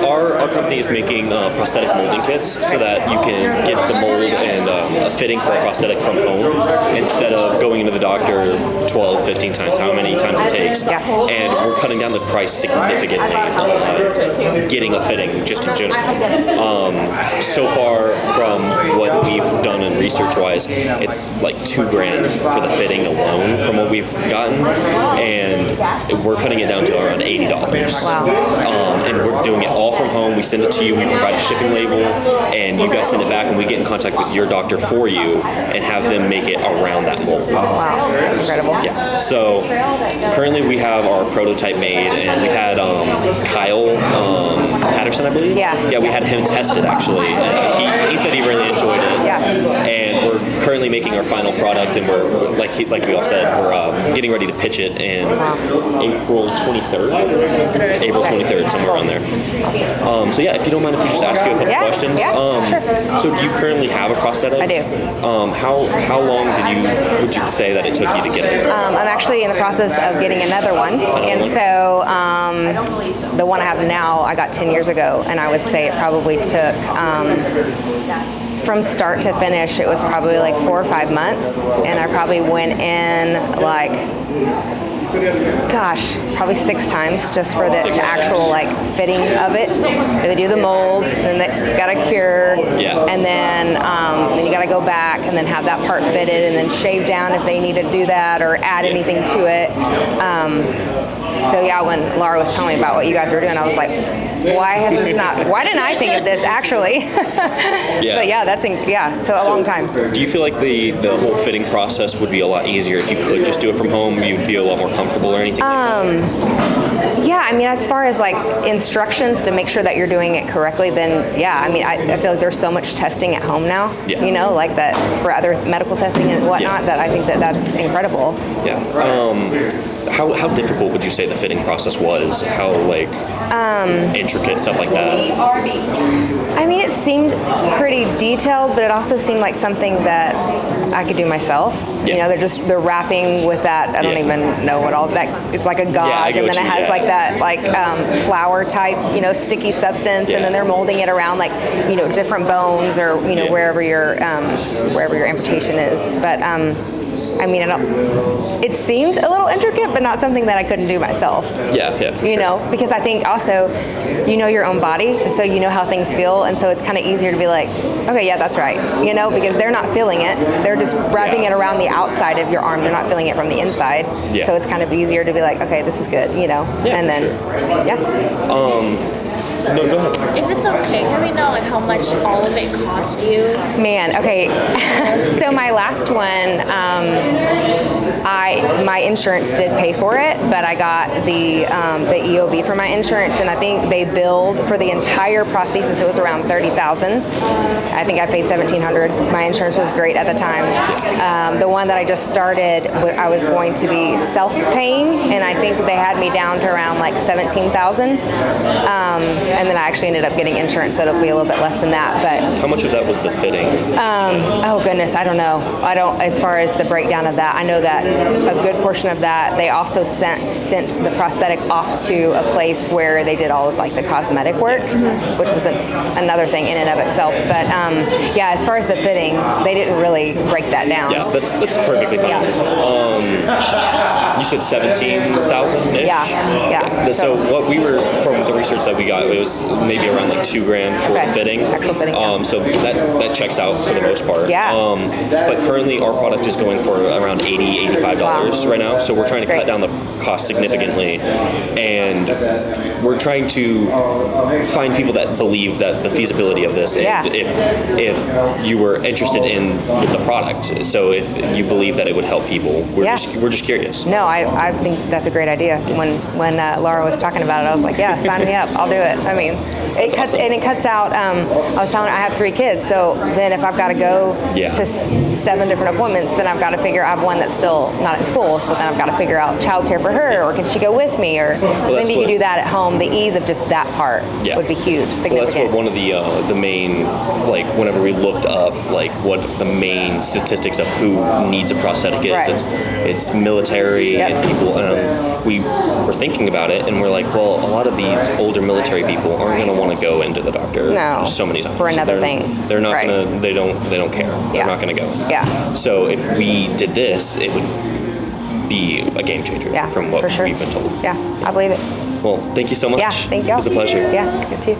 our company is making prosthetic molding kits so that you can get the mold and a fitting for a prosthetic from home instead of going into the doctor 12, 15 times, how many times it takes. Yeah. And we're cutting down the price significantly on getting a fitting just in general. So far from what we've done in research-wise, it's like $2,000 for the fitting alone from what we've gotten, and we're cutting it down to around $80. Wow. And we're doing it all from home. We send it to you, we provide a shipping label, and you guys send it back, and we get in contact with your doctor for you and have them make it around that mold. Wow, that's incredible. Yeah. So currently we have our prototype made, and we had Kyle Patterson, I believe. Yeah. Yeah, we had him tested actually. He said he really enjoyed it. Yeah. And we're currently making our final product, and we're like we all said, we're getting ready to pitch it in April 23rd. April 23rd, somewhere around there. So yeah, if you don't mind, if we just ask you a couple questions. Sure. So do you currently have a prosthetic? I do. How long would you say that it took you to get it? I'm actually in the process of getting another one, and so the one I have now I got 10 years ago, and I would say it probably took from start to finish, it was probably like 4 or 5 months, and I probably went in like, probably 6 times just for the actual like fitting of it. They do the mold, then it's got to cure, and then you got to go back and then have that part fitted, and then shave down if they need to do that or add anything to it. So yeah, when Laura was telling me about what you guys were doing, I was like, why didn't I think of this actually? But yeah, so a long time. Do you feel like the whole fitting process would be a lot easier if you could just do it from home? You'd be a lot more comfortable or anything like that? Yeah, I mean, as far as like instructions to make sure that you're doing it correctly, then yeah, I mean, I feel like there's so much testing at home now, you know, like that for other medical testing and whatnot, that I think that's incredible. Yeah. How difficult would you say the fitting process was? How like intricate stuff like that? I mean, it seemed pretty detailed, but it also seemed like something that I could do myself. You know, they're wrapping with that. I don't even know what all that. It's like a gauze, and then it has like that like flour type, you know, sticky substance, and then they're molding it around like, you know, different bones or wherever your amputation is. But I mean, it seemed a little intricate, but not something that I couldn't do myself. Yeah, for you know, because I think also, you know your own body, and so you know how things feel, and so it's kind of easier to be like, okay, yeah, that's right, you know, because they're not feeling it. They're just wrapping it around the outside of your arm. They're not feeling it from the inside. Yeah. So it's kind of easier to be like, okay, this is good, you know, and then, No, go ahead. If it's okay, can we know like how much all of it cost you? Man, okay. So my last one, my insurance did pay for it, but I got the EOB for my insurance, and I think they billed for the entire prosthesis. It was around $30,000. I think I paid $1,700. My insurance was great at the time. The one that I just started, I was going to be self-paying, and I think they had me down to around like $17,000. And then I actually ended up getting insurance, so it'll be a little bit less than that. But how much of that was the fitting? Oh goodness, I don't know. I don't. As far as the breakdown of that, I know that a good portion of that they also sent the prosthetic off to a place where they did all of like the cosmetic work, which was another thing in and of itself. But yeah, as far as the fitting, they didn't really break that down. Yeah, that's perfectly fine. Yeah. You said 17,000-ish? Yeah. So what we were, from the research that we got, it was maybe around like $2,000 for the fitting. Actual fitting. So that checks out for the most part. Yeah. But currently our product is going for around $80, $85 right now. So we're trying to cut down the cost significantly, and we're trying to find people that believe that the feasibility of this, and if you were interested in the product. So if you believe that it would help people, we're just curious. No, I think that's a great idea. When Laura was talking about it, I was like, yeah, sign me up. I'll do it. I mean, it cuts out. I was telling her I have 3 kids, so then if I've got to go to 7 different appointments, then I've got to figure. I have one that's still not in school, so then I've got to figure out childcare for her, or can she go with me, or so maybe you do that at home. The ease of just that part would be huge, significant. Well, that's what one of the main, like whenever we looked up like what the main statistics of who needs a prosthetic is, it's military and people. We were thinking about it, and we're like, well, a lot of these older military people aren't going to want to go into the doctor No. so many times For another They're- thing. They're not Right. gonna. They don't care. Yeah. They're not gonna go. Yeah. So if we did this, it would be a game changer Yeah, from what for sure. we've been told. Yeah, I believe it. Well, thank you so much. Yeah, thank you. It was a pleasure. Yeah, you too.